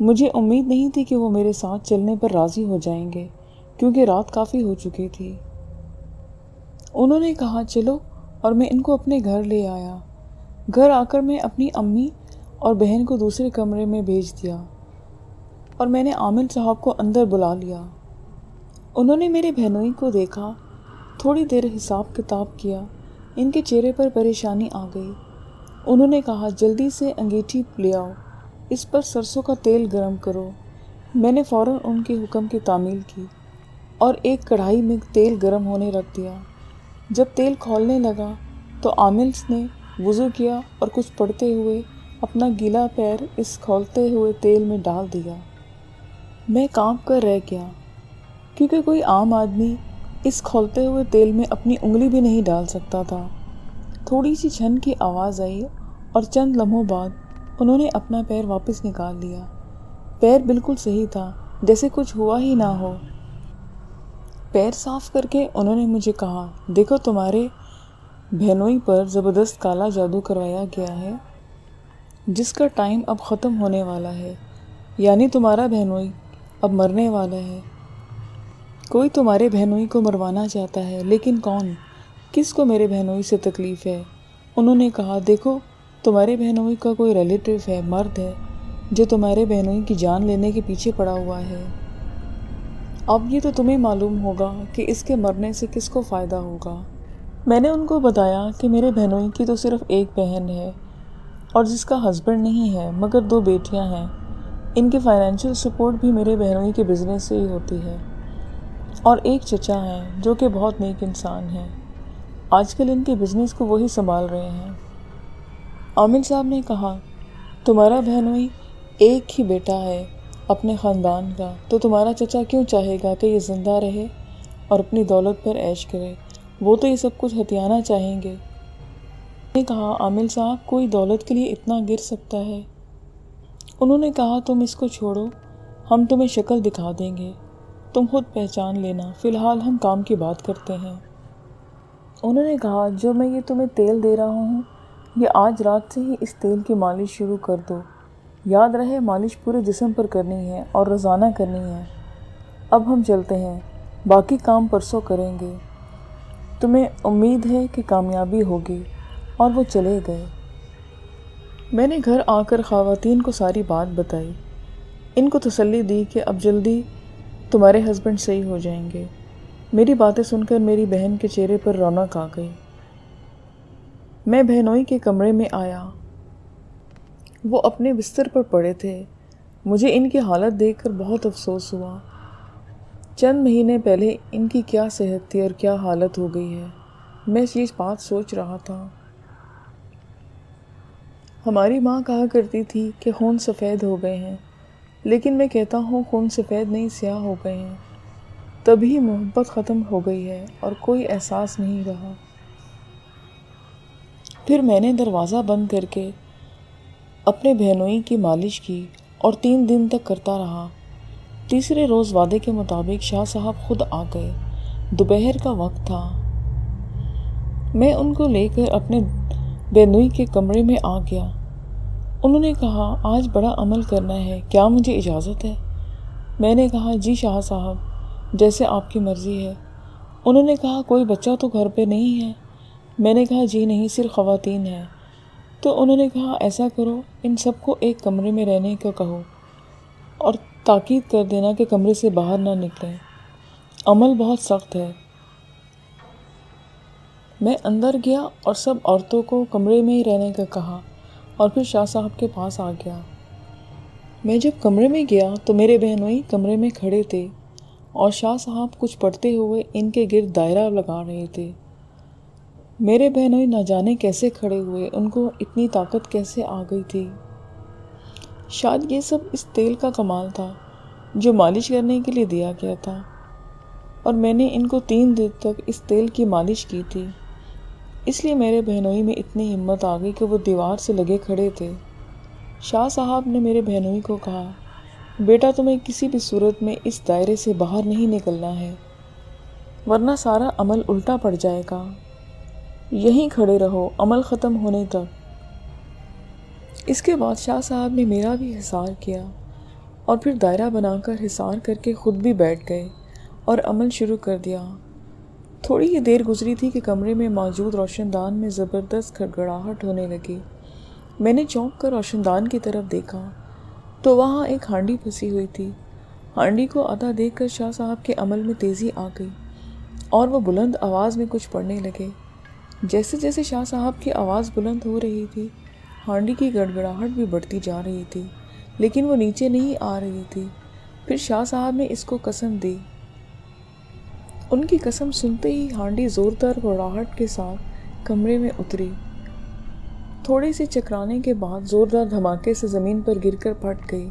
مجھے امید نہیں تھی کہ وہ میرے ساتھ چلنے پر راضی ہو جائیں گے کیونکہ رات کافی ہو چکی تھی۔ انہوں نے کہا چلو اور میں ان کو اپنے گھر لے آیا۔ گھر آ کر میں اپنی امی اور بہن کو دوسرے کمرے میں بھیج دیا اور میں نے عامل صاحب کو اندر بلا لیا۔ انہوں نے میرے بہنوئی کو دیکھا، تھوڑی دیر حساب کتاب کیا، ان کے چہرے پر پریشانی آ گئی۔ انہوں نے کہا جلدی سے انگیٹھی لے آؤ، اس پر سرسوں کا تیل گرم کرو۔ میں نے فوراً ان کے حکم کی تعمیل کی اور ایک کڑھائی میں تیل گرم ہونے رکھ دیا۔ جب تیل کھولنے لگا تو عامل نے وضو کیا اور کچھ پڑھتے ہوئے اپنا گیلا پیر اس کھولتے ہوئے تیل میں ڈال دیا۔ میں کانپ کر رہ گیا کیونکہ کوئی عام آدمی اس کھولتے ہوئے تیل میں اپنی انگلی بھی نہیں ڈال سکتا تھا۔ تھوڑی سی چھن کی آواز آئی اور چند لمحوں بعد انہوں نے اپنا پیر واپس نکال لیا۔ پیر بالکل صحیح تھا، جیسے کچھ ہوا ہی نہ ہو۔ پیر صاف کر کے انہوں نے مجھے کہا دیکھو تمہارے بہنوئی پر زبردست کالا جادو کروایا گیا ہے جس کا ٹائم اب ختم ہونے والا ہے، یعنی تمہارا بہنوئی اب مرنے والا ہے۔ کوئی تمہارے بہنوئی کو مروانا چاہتا ہے، لیکن کون؟ کس کو میرے بہنوئی سے تکلیف ہے؟ انہوں نے کہا دیکھو تمہارے بہنوئی کا کوئی ریلیٹیو ہے، مرد ہے جو تمہارے بہنوئی کی جان لینے کے پیچھے پڑا ہوا ہے۔ اب یہ تو تمہیں معلوم ہوگا کہ اس کے مرنے سے کس کو فائدہ ہوگا۔ میں نے ان کو بتایا کہ میرے بہنوئی کی تو صرف ایک بہن ہے اور جس کا ہسبینڈ نہیں ہے، مگر 2 بیٹیاں ہیں۔ ان کی فائنینشیل سپورٹ بھی میرے بہنوئی کے بزنس سے ہی ہوتی ہے، اور ایک چچا ہیں جو کہ بہت نیک انسان ہیں۔ آج کل ان کے بزنس کو وہی سنبھال رہے ہیں۔ عامل صاحب نے کہا تمہارا بہنوئی ایک ہی بیٹا ہے اپنے خاندان کا، تو تمہارا چچا کیوں چاہے گا کہ یہ زندہ رہے اور اپنی دولت پر عیش کرے؟ وہ تو یہ سب کچھ ہتھیانا چاہیں گے۔ میں نے کہا عامل صاحب کوئی دولت کے لیے اتنا گر سکتا ہے؟ انہوں نے کہا تم اس کو چھوڑو، ہم تمہیں شکل دکھا دیں گے، تم خود پہچان لینا، فی الحال ہم کام کی بات کرتے ہیں۔ انہوں نے کہا جو میں یہ تمہیں تیل دے رہا ہوں یہ آج رات سے ہی اس تیل کی مالش شروع کر دو۔ یاد رہے مالش پورے جسم پر کرنی ہے اور روزانہ کرنی ہے۔ اب ہم چلتے ہیں، باقی کام پرسوں کریں گے، تمہیں امید ہے کہ کامیابی ہوگی۔ اور وہ چلے گئے۔ میں نے گھر آ کر خواتین کو ساری بات بتائی، ان کو تسلی دی کہ اب جلدی تمہارے ہسبینڈ صحیح ہو جائیں گے۔ میری باتیں سن کر میری بہن کے چہرے پر رونق آ گئی۔ میں بہنوئی کے کمرے میں آیا، وہ اپنے بستر پر پڑے تھے۔ مجھے ان کی حالت دیکھ کر بہت افسوس ہوا۔ چند مہینے پہلے ان کی کیا صحت تھی اور کیا حالت ہو گئی ہے، میں یہ بات سوچ رہا تھا۔ ہماری ماں کہا کرتی تھی کہ خون سفید ہو گئے ہیں، لیکن میں کہتا ہوں خون سفید نہیں سیاہ ہو گئے ہیں۔ تبھی محبت ختم ہو گئی ہے اور کوئی احساس نہیں رہا۔ پھر میں نے دروازہ بند کر کے اپنے بہنوئی کی مالش کی اور 3 دن تک کرتا رہا۔ تیسرے روز وعدے کے مطابق شاہ صاحب خود آ گئے۔ دوپہر کا وقت تھا۔ میں ان کو لے کر اپنے بہنوئی کے کمرے میں آ گیا۔ انہوں نے کہا آج بڑا عمل کرنا ہے، کیا مجھے اجازت ہے؟ میں نے کہا جی شاہ صاحب، جیسے آپ کی مرضی ہے۔ انہوں نے کہا کوئی بچہ تو گھر پہ نہیں ہے؟ میں نے کہا جی نہیں، صرف خواتین ہیں۔ تو انہوں نے کہا ایسا کرو ان سب کو ایک کمرے میں رہنے کا کہو اور تاکید کر دینا کہ کمرے سے باہر نہ نکلیں، عمل بہت سخت ہے۔ میں اندر گیا اور سب عورتوں کو کمرے میں ہی رہنے کا کہا اور پھر شاہ صاحب کے پاس آ گیا۔ میں جب کمرے میں گیا تو میرے بہنوئی کمرے میں کھڑے تھے اور شاہ صاحب کچھ پڑھتے ہوئے ان کے گرد دائرہ لگا رہے تھے۔ میرے بہنوئی نہ جانے کیسے کھڑے ہوئے، ان کو اتنی طاقت کیسے آ گئی تھی۔ شاید یہ سب اس تیل کا کمال تھا جو مالش کرنے کے لیے دیا گیا تھا، اور میں نے ان کو 3 دن تک اس تیل کی مالش کی تھی۔ اس لیے میرے بہنوئی میں اتنی ہمت آ گئی کہ وہ دیوار سے لگے کھڑے تھے۔ شاہ صاحب نے میرے بہنوئی کو کہا بیٹا تمہیں کسی بھی صورت میں اس دائرے سے باہر نہیں نکلنا ہے، ورنہ سارا عمل الٹا پڑ جائے گا۔ یہیں کھڑے رہو عمل ختم ہونے تک۔ اس کے بعد شاہ صاحب نے میرا بھی حصار کیا اور پھر دائرہ بنا کر حصار کر کے خود بھی بیٹھ گئے اور عمل شروع کر دیا۔ تھوڑی ہی دیر گزری تھی کہ کمرے میں موجود روشن دان میں زبردست گھڑگھڑاہٹ ہونے لگی۔ میں نے چونک کر روشن دان کی طرف دیکھا تو وہاں ایک ہانڈی پھنسی ہوئی تھی۔ ہانڈی کو آدھا دیکھ کر شاہ صاحب کے عمل میں تیزی آ گئی اور وہ بلند آواز میں کچھ پڑھنے لگے۔ جیسے جیسے شاہ صاحب کی آواز بلند ہو رہی تھی، ہانڈی کی گڑگڑاہٹ بھی بڑھتی جا رہی تھی، لیکن وہ نیچے نہیں آ رہی تھی۔ پھر شاہ صاحب نے اس کو قسم دی۔ ان کی قسم سنتے ہی ہانڈی زوردار گڑگڑاہٹ کے ساتھ کمرے میں اتری۔ تھوڑے سے چکرانے کے بعد زوردار دھماکے سے زمین پر گر کر پھٹ گئی۔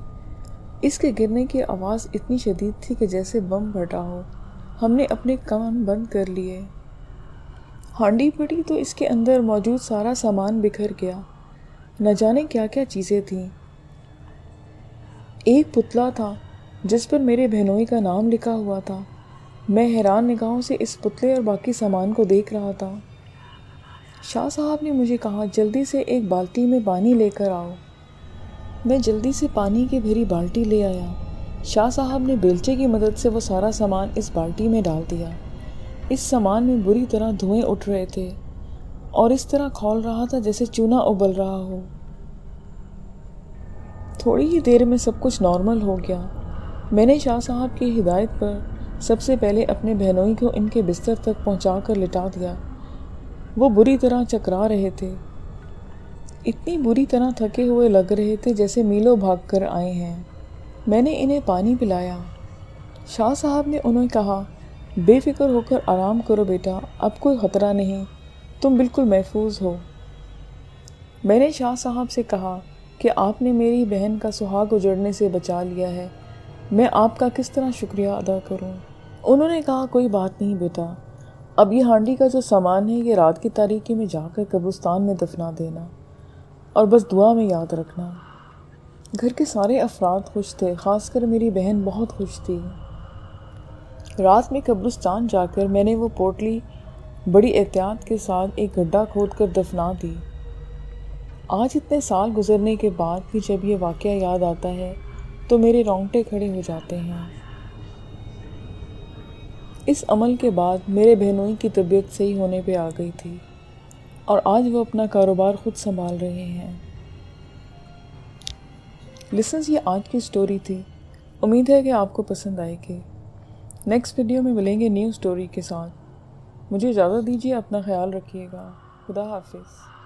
اس کے گرنے کی آواز اتنی شدید تھی کہ جیسے بم پھٹا ہو۔ ہم نے اپنے کان بند کر لیے۔ ہانڈی پھٹی تو اس کے اندر موجود سارا سامان بکھر گیا۔ نہ جانے کیا کیا چیزیں تھیں۔ ایک پتلا تھا جس پر میرے بہنوئی کا نام لکھا ہوا تھا۔ میں حیران نگاہوں سے اس پتلے اور باقی سامان کو دیکھ رہا تھا۔ شاہ صاحب نے مجھے کہا، جلدی سے ایک بالٹی میں پانی لے کر آؤ۔ میں جلدی سے پانی کی بھری بالٹی لے آیا۔ شاہ صاحب نے بیلچے کی مدد سے وہ سارا سامان اس بالٹی میں ڈال دیا۔ اس سامان میں بری طرح دھوئیں اٹھ رہے تھے اور اس طرح کھول رہا تھا جیسے چونا ابل رہا ہو۔ تھوڑی ہی دیر میں سب کچھ نارمل ہو گیا۔ میں نے شاہ صاحب کی ہدایت پر سب سے پہلے اپنے بہنوئی کو ان کے بستر تک پہنچا کر لٹا دیا۔ وہ بری طرح چکرا رہے تھے، اتنی بری طرح تھکے ہوئے لگ رہے تھے جیسے میلوں بھاگ کر آئے ہیں۔ میں نے انہیں پانی پلایا۔ شاہ صاحب نے انہیں کہا، بے فکر ہو کر آرام کرو بیٹا، اب کوئی خطرہ نہیں، تم بالکل محفوظ ہو۔ میں نے شاہ صاحب سے کہا کہ آپ نے میری بہن کا سہاگ اجڑنے سے بچا لیا ہے، میں آپ کا کس طرح شکریہ ادا کروں؟ انہوں نے کہا، کوئی بات نہیں بیٹا، اب یہ ہانڈی کا جو سامان ہے یہ رات کی تاریکی میں جا کر قبرستان میں دفنا دینا اور بس دعا میں یاد رکھنا۔ گھر کے سارے افراد خوش تھے، خاص کر میری بہن بہت خوش تھی۔ رات میں قبرستان جا کر میں نے وہ پوٹلی بڑی احتیاط کے ساتھ ایک گڈھا کھود کر دفنا دی۔ آج اتنے سال گزرنے کے بعد بھی جب یہ واقعہ یاد آتا ہے تو میرے رونگٹے کھڑے ہو جاتے ہیں۔ اس عمل کے بعد میرے بہنوئی کی طبیعت صحیح ہونے پہ آ گئی تھی اور آج وہ اپنا کاروبار خود سنبھال رہے ہیں۔ لسنز، یہ آج کی سٹوری تھی۔ امید ہے کہ آپ کو پسند آئے گی۔ نیکسٹ ویڈیو میں ملیں گے نیو سٹوری کے ساتھ۔ مجھے اجازت دیجیے، اپنا خیال رکھیے گا۔ خدا حافظ۔